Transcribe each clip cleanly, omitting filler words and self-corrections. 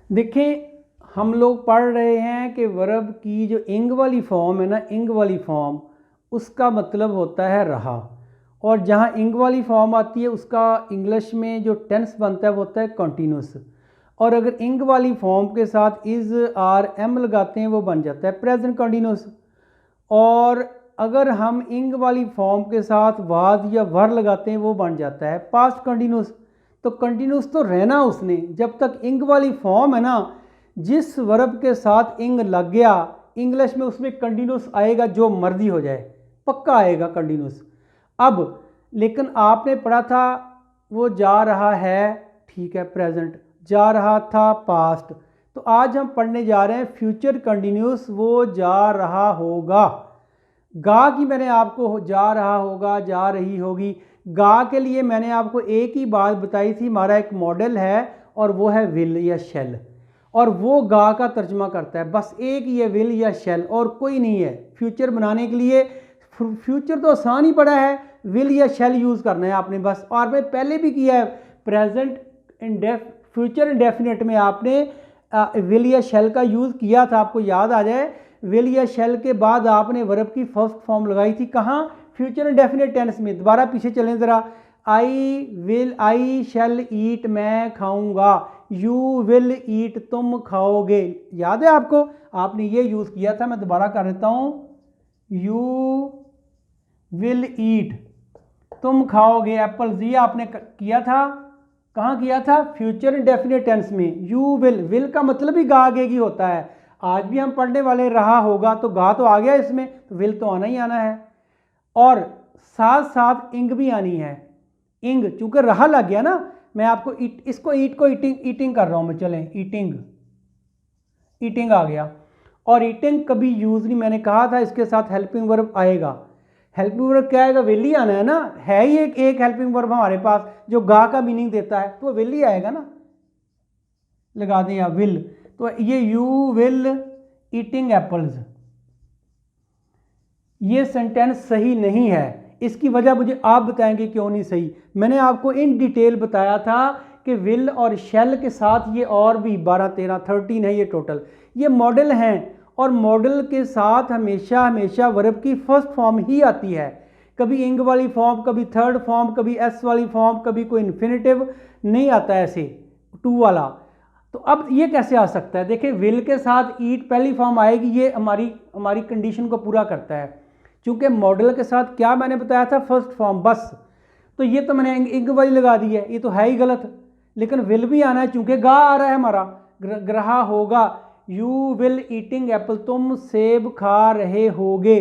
देखें, हम लोग पढ़ रहे हैं कि वर्ब की जो इंग वाली फॉर्म है ना, इंग वाली फॉर्म, उसका मतलब होता है रहा। और जहाँ इंग वाली फॉर्म आती है उसका इंग्लिश में जो टेंस बनता है वो होता है कॉन्टीन्यूस। और अगर इंग वाली फॉर्म के साथ इज़ आर एम लगाते हैं वो बन जाता है प्रेजेंट कॉन्टीन्यूस। और अगर हम इंग वाली फॉर्म के साथ वाज या वर लगाते हैं वो बन जाता है पास्ट कंटिन्यूस। तो कंटिन्यूस तो रहना उसने जब तक इंग वाली फॉर्म है ना, जिस वर्ब के साथ इंग लग गया इंग्लिश में उसमें कंटिन्यूस आएगा, जो मर्जी हो जाए पक्का आएगा कंटिन्यूस। अब लेकिन आपने पढ़ा था वो जा रहा है, ठीक है प्रेजेंट, जा रहा था पास्ट। तो आज हम पढ़ने जा रहे हैं फ्यूचर कंटिन्यूस, वो जा रहा होगा। गा की मैंने आपको जा रहा होगा, जा रही होगी, गा के लिए मैंने आपको एक ही बात बताई थी, हमारा एक मॉडल है और वो है विल या शेल, और वो गा का तर्जमा करता है। बस एक ही है विल या शेल और कोई नहीं है फ्यूचर बनाने के लिए। फ्यूचर तो आसान ही पड़ा है, विल या शेल यूज़ करना है आपने बस। और मैं पहले भी किया है, प्रेजेंट फ्यूचर इंडेफिनिट में आपने विल या शेल का यूज़ किया था, आपको याद आ जाए। विल या शेल के बाद आपने वर्ब की फर्स्ट फॉर्म लगाई थी कहाँ, फ्यूचर इंडेफिनिट टेंस में। दोबारा पीछे चलें ज़रा, आई शेल ईट, मैं खाऊंगा, यू विल ईट, तुम खाओगे। याद है आपको, आपने ये यूज़ किया था। मैं दोबारा कर देता हूँ, यू विल ईट, तुम खाओगे एप्पल्स, ये आपने किया था। कहाँ किया था, फ्यूचर इंडेफिनिट टेंस में। यू विल, विल का मतलब ही गा आगे की होता है। आज भी हम पढ़ने वाले रहा होगा, तो गा तो आ गया इसमें, तो विल तो आना ही आना है। और साथ साथ इंग भी आनी है। इंग चूंकि रहा लग गया ना, मैं आपको इसको ईट को ईटिंग कर रहा हूं मैं, चलें ईटिंग आ गया। और ईटिंग कभी यूज नहीं, मैंने कहा था इसके साथ हेल्पिंग वर्ब आएगा। हेल्पिंग वर्ब क्या आएगा, विल ही आना है ना, है ही एक हेल्पिंग वर्ब हमारे पास जो गा का मीनिंग देता है, तो विल ही आएगा ना। लगा दें या विल, तो ये यू विल ईटिंग एप्पल्स, ये सेंटेंस सही नहीं है। इसकी वजह मुझे आप बताएंगे क्यों नहीं सही। मैंने आपको इन डिटेल बताया था कि विल और शेल के साथ ये और भी 12 13 13 है ये टोटल, ये मॉडल हैं। और मॉडल के साथ हमेशा हमेशा वर्ब की फर्स्ट फॉर्म ही आती है, कभी इंग वाली फॉर्म, कभी थर्ड फॉर्म, कभी एस वाली फॉर्म, कभी कोई इन्फिनेटिव नहीं आता ऐसे टू वाला। तो अब ये कैसे आ सकता है, देखिए विल के साथ ईट पहली फॉर्म आएगी, ये हमारी कंडीशन को पूरा करता है। चूंकि मॉडल के साथ क्या मैंने बताया था, फर्स्ट फॉर्म बस, तो ये तो मैंने इंग वाली लगा दी है, ये तो है ही गलत। लेकिन विल भी आना है, चूंकि गा आ रहा है हमारा, ग्रहा होगा, यू विल ईटिंग एप्पल, तुम सेब खा रहे होगे।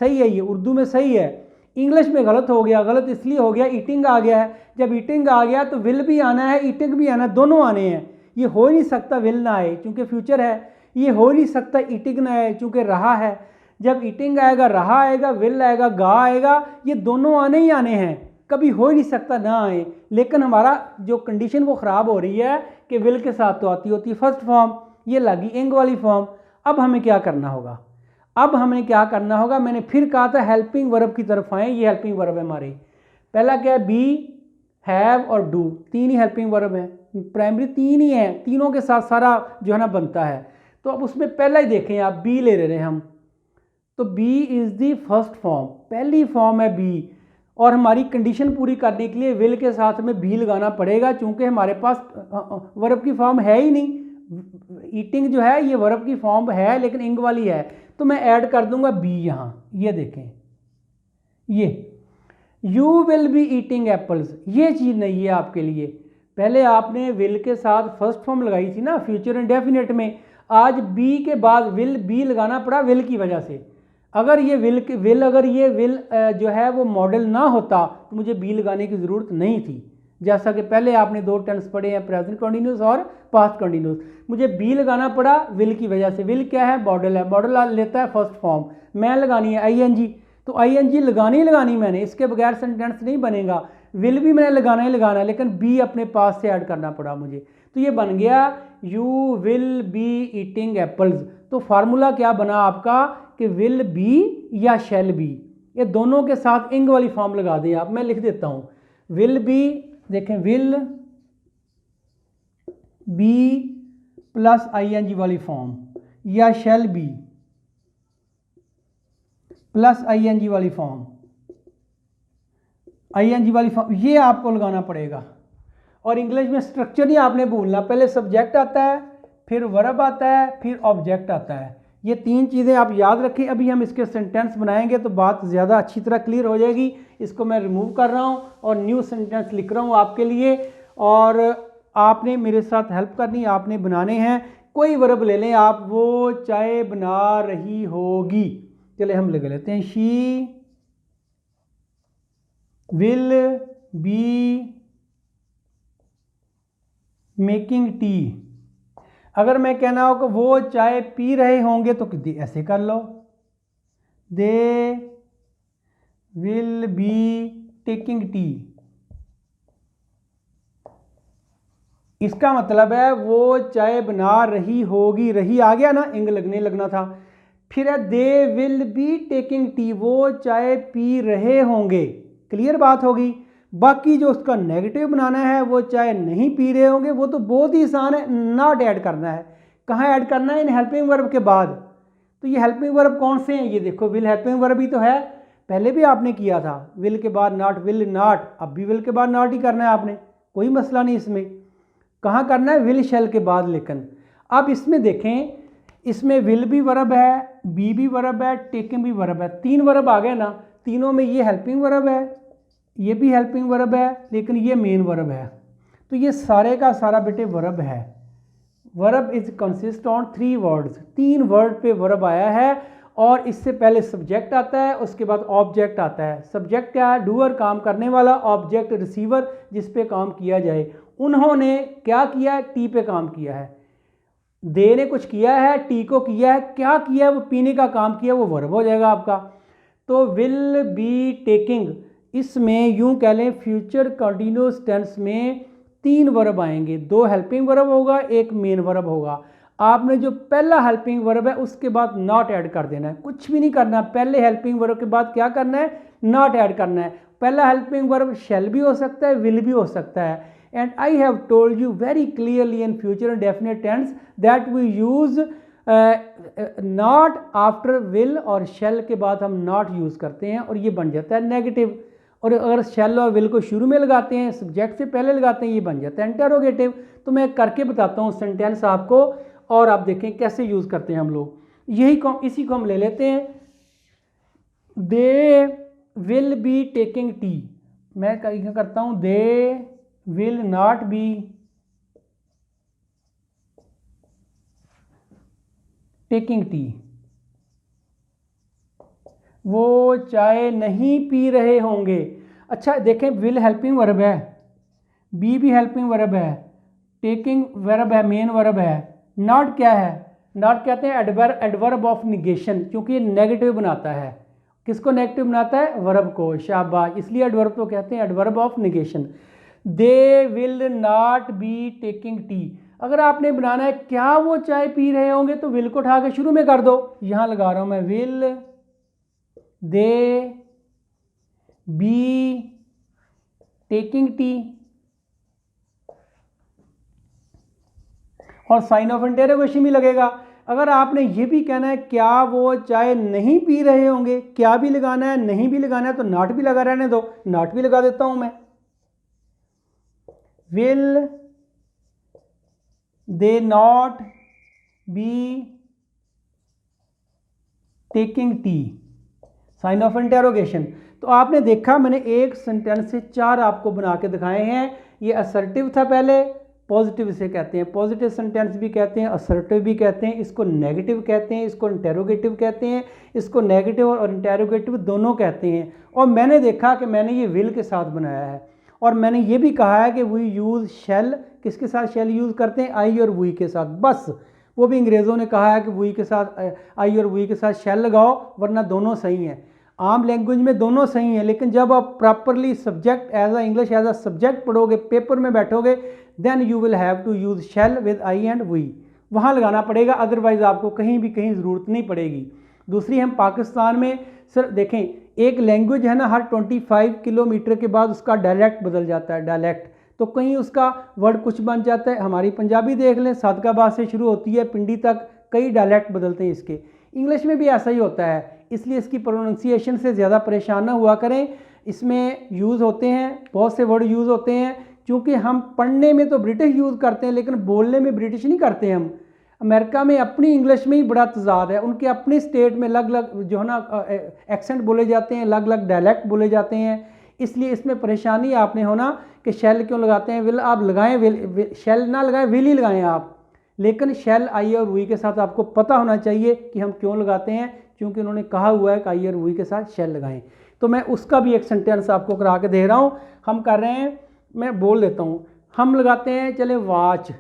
सही है, ये उर्दू में सही है, इंग्लिश में गलत हो गया। गलत इसलिए हो गया, ईटिंग आ गया है। जब ईटिंग आ गया तो विल भी आना है, ईटिंग भी आना है, दोनों आने हैं। ये हो ही नहीं सकता विल ना आए चूंकि फ्यूचर है, ये हो ही नहीं सकता ईटिंग ना आए चूंकि रहा है। जब ईटिंग आएगा, रहा आएगा, विल आएगा, गा आएगा, ये दोनों आने ही आने हैं, कभी हो ही नहीं सकता ना आए। लेकिन हमारा जो कंडीशन वो ख़राब हो रही है कि विल के साथ तो आती होती फर्स्ट फॉर्म, ये लगी इंग वाली फॉर्म। अब हमें क्या करना होगा, अब हमें क्या करना होगा, मैंने फिर कहा था हेल्पिंग वर्ब की तरफ आए। ये हेल्पिंग वर्ब है हमारे, पहला क्या है, बी, हैव और डू, तीन ही हेल्पिंग वर्ब है, प्राइमरी तीन ही है, तीनों के साथ सारा जो है ना बनता है। तो अब उसमें पहला ही देखें आप, बी ले रहे हैं हम, तो B is the first form, पहली फॉर्म है बी। और हमारी कंडीशन पूरी करने के लिए विल के साथ में बी लगाना पड़ेगा, चूंकि हमारे पास वर्ब की फॉर्म है ही नहीं। ईटिंग जो है ये वर्ब की फॉर्म है लेकिन इंग वाली है, तो मैं ऐड कर दूंगा बी यहाँ। ये देखें, ये you will be eating apples, ये चीज़ नहीं है आपके लिए। पहले आपने विल के साथ फर्स्ट फॉर्म लगाई थी ना फ्यूचर इंडेफिनिट में, आज बी के बाद विल बी लगाना पड़ा विल की वजह से। अगर ये अगर ये विल जो है वो मॉडल ना होता तो मुझे बी लगाने की ज़रूरत नहीं थी। जैसा कि पहले आपने दो टेंस पढ़े हैं, प्रेजेंट कंटिन्यूस और पास्ट कंटिन्यूस, मुझे बी लगाना पड़ा विल की वजह से। विल क्या है, मॉडल है, मॉडल लेता है फर्स्ट फॉर्म, मैं लगानी है आईएनजी, तो आईएनजी लगानी ही लगानी मैंने, इसके बगैर सेंटेंस नहीं बनेगा। विल भी मैंने लगाना ही लगाना है, लेकिन बी अपने पास से ऐड करना पड़ा मुझे, तो ये बन गया you will be eating apples. तो फार्मूला क्या बना आपका कि विल बी या शेल बी, ये दोनों के साथ इंग वाली फॉर्म लगा दें आप। मैं लिख देता हूँ, विल बी, देखें विल बी प्लस आईएनजी वाली फॉर्म, या शैल बी प्लस आईएनजी वाली फॉर्म, आईएनजी वाली फॉर्म, ये आपको लगाना पड़ेगा। और इंग्लिश में स्ट्रक्चर नहीं आपने भूलना, पहले सब्जेक्ट आता है, फिर वर्ब आता है, फिर ऑब्जेक्ट आता है। ये तीन चीज़ें आप याद रखें। अभी हम इसके सेंटेंस बनाएंगे तो बात ज़्यादा अच्छी तरह क्लियर हो जाएगी। इसको मैं रिमूव कर रहा हूँ और न्यू सेंटेंस लिख रहा हूँ आपके लिए, और आपने मेरे साथ हेल्प करनी, आपने बनाने हैं। कोई वर्ब ले लें आप, वो चाय बना रही होगी। चले हम लगा लेते हैं, she will be making tea. अगर मैं कहना हो कि वो चाय पी रहे होंगे तो ऐसे कर लो, they will be taking tea. इसका मतलब है वो चाय बना रही होगी, रही आ गया ना, इंग लगना था। फिर है दे विल बी टेकिंग टी, वो चाय पी रहे होंगे। क्लियर बात होगी। बाकी जो उसका नेगेटिव बनाना है, वो चाय नहीं पी रहे होंगे, वो तो बहुत ही आसान है, नॉट ऐड करना है। कहाँ ऐड करना है? इन हेल्पिंग वर्ब के बाद। तो ये हेल्पिंग वर्ब कौन से हैं? ये देखो, विल हेल्पिंग वर्ब ही तो है, पहले भी आपने किया था। विल के बाद नॉट, विल नॉट, अब भी विल के बाद नॉट ही करना है आपने, कोई मसला नहीं इसमें। कहाँ करना है? विल शैल के बाद। लेकिन अब इसमें देखें, इसमें विल भी वर्ब है, बी भी वर्ब है, टेकिंग भी वर्ब है, तीन वर्ब आ गए ना। तीनों में ये हेल्पिंग वर्ब है, ये भी हेल्पिंग वर्ब है, लेकिन ये मेन वर्ब है। तो ये सारे का सारा बेटे वर्ब है। Verb is consist on 3 words, 3 word पे वर्ब आया है। और इससे पहले सब्जेक्ट आता है, उसके बाद ऑब्जेक्ट आता है। सब्जेक्ट क्या है? डूअर, काम करने वाला। ऑब्जेक्ट रिसीवर, जिस पे काम किया जाए। उन्होंने क्या किया है? टी पे काम किया है। दे ने कुछ किया है, टी को किया है, क्या किया है? वो पीने का काम किया, वो वर्ब हो जाएगा आपका। तो विल बी टेकिंग, इसमें यूं कह लें फ्यूचर कंटिन्यूअस टेंस में 3 वर्ब आएंगे, 2 हेल्पिंग वर्ब होगा, 1 मेन वर्ब होगा। आपने जो पहला हेल्पिंग वर्ब है उसके बाद नॉट ऐड कर देना है, कुछ भी नहीं करना। पहले हेल्पिंग वर्ब के बाद क्या करना है? नॉट ऐड करना है। पहला हेल्पिंग वर्ब शैल भी हो सकता है, विल भी हो सकता है। And I have told you very clearly in future indefinite tense that we use not after will, और शैल के बाद हम नॉट यूज़ करते हैं और ये बन जाता है नेगेटिव। और अगर शैल और विल को शुरू में लगाते हैं, सब्जेक्ट से पहले लगाते हैं, ये बन जाता है इंटेरोगेटिव। तो मैं करके बताता हूँ सेंटेंस आपको, और आप देखें कैसे यूज़ करते हैं हम लोग। इसी को हम ले लेते हैं, दे विल बी टेकिंग टी। मैं क्या करता हूँ, they will not be taking T, वो चाय नहीं पी रहे होंगे। अच्छा देखें, विल हेल्पिंग वर्ब है, बी भी हेल्पिंग वर्ब है, टेकिंग वर्ब है, मेन वर्ब है। नॉट क्या है? नॉट कहते हैं एडवर्ब ऑफ निगेशन, क्योंकि ये नेगेटिव बनाता है। किसको नेगेटिव बनाता है? वर्ब को। शाबाश, इसलिए एडवर्ब तो कहते हैं adverb of negation. They will not be taking T. अगर आपने बनाना है क्या वो चाय पी रहे होंगे, तो विल को उठा के शुरू में कर दो। यहां लगा रहा हूं मैं, will they B taking T, और साइन ऑफ इंटेरोगेशन भी लगेगा। अगर आपने ये भी कहना है क्या वो चाय नहीं पी रहे होंगे, क्या भी लगाना है, नहीं भी लगाना है, तो नॉट भी लगा रहने दो। नॉट भी लगा देता हूं मैं, will they not be taking tea, sign of interrogation. तो आपने देखा, मैंने एक सेंटेंस से 4 आपको बना के दिखाए हैं। ये असर्टिव था पहले, पॉजिटिव इसे कहते हैं, पॉजिटिव सेंटेंस भी कहते हैं, असर्टिव भी कहते हैं, इसको नेगेटिव कहते हैं, इसको इंटेरोगेटिव कहते हैं, इसको नेगेटिव और इंटेरोगेटिव दोनों कहते हैं। और मैंने देखा कि मैंने ये विल के साथ बनाया है, और मैंने ये भी कहा है कि वी यूज़ शैल, किसके साथ शैल यूज़ करते हैं? आई और वी के साथ। बस वो भी अंग्रेज़ों ने कहा है कि वी के साथ, आई और वी के साथ शैल लगाओ, वरना दोनों सही हैं। आम लैंग्वेज में दोनों सही हैं, लेकिन जब आप properly subject as a English as a subject पढ़ोगे, पेपर में बैठोगे, then you will have to use shall with I and we, वहाँ लगाना पड़ेगा। अदरवाइज़ आपको कहीं भी कहीं ज़रूरत नहीं पड़ेगी। दूसरी, हम पाकिस्तान में सर देखें, एक लैंग्वेज है ना, हर 25 किलोमीटर के बाद उसका डायलेक्ट बदल जाता है, डायलेक्ट। तो कहीं उसका वर्ड कुछ बन जाता है। हमारी पंजाबी देख लें, सादकाबाद से शुरू होती है, पिंडी तक कई डायलैक्ट बदलते हैं इसके। इंग्लिश में भी ऐसा ही होता है, इसलिए इसकी प्रोनाउंसिएशन से ज़्यादा परेशान ना हुआ करें। इसमें यूज़ होते हैं, बहुत से वर्ड यूज़ होते हैं, क्योंकि हम पढ़ने में तो ब्रिटिश यूज़ करते हैं लेकिन बोलने में ब्रिटिश नहीं करते हम। अमेरिका में अपनी इंग्लिश में ही बड़ा तजाद है, उनके अपने स्टेट में अलग अलग जो है ना एक्सेंट बोले जाते हैं, अलग अलग डायलैक्ट बोले जाते हैं। इसलिए इसमें परेशानी आपने होना कि शेल क्यों लगाते हैं, विल आप लगाएं, शेल ना लगाएं, विल ही लगाएं आप। लेकिन शेल आई और वी के साथ आपको पता होना चाहिए कि हम क्यों लगाते हैं, क्योंकि उन्होंने कहा हुआ है कि आई और वी के साथ शेल लगाएं। तो मैं उसका भी एक सेंटेंस आपको करा के दे रहा हूँ। हम कर रहे हैं, मैं बोल देता हूँ। हम लगाते हैं, चले watch,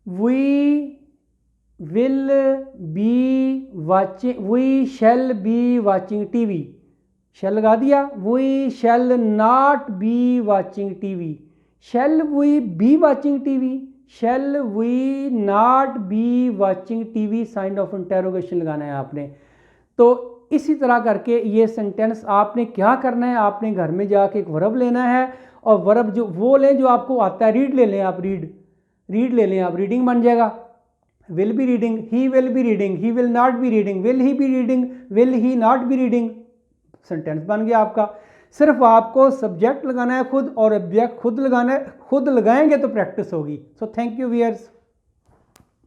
we will be watching, we shall be watching TV, shall लगा दिया। We shall not be watching TV, shall we be watching TV, shall we not be watching TV, sign of interrogation लगाना है आपने। तो इसी तरह करके ये सेंटेंस आपने क्या करना है, आपने घर में जाके एक वर्ब लेना है, और वर्ब जो वो लें जो आपको आता है। रीड ले लें आप, रीड ले लें आप, रीडिंग बन जाएगा। Will be reading, he will be reading, he will not be reading, will he be reading, will he not be reading, sentence बन गया आपका। सिर्फ आपको सब्जेक्ट लगाना है खुद और ऑब्जेक्ट खुद लगाना है, खुद लगाएंगे तो प्रैक्टिस होगी। So thank you viewers.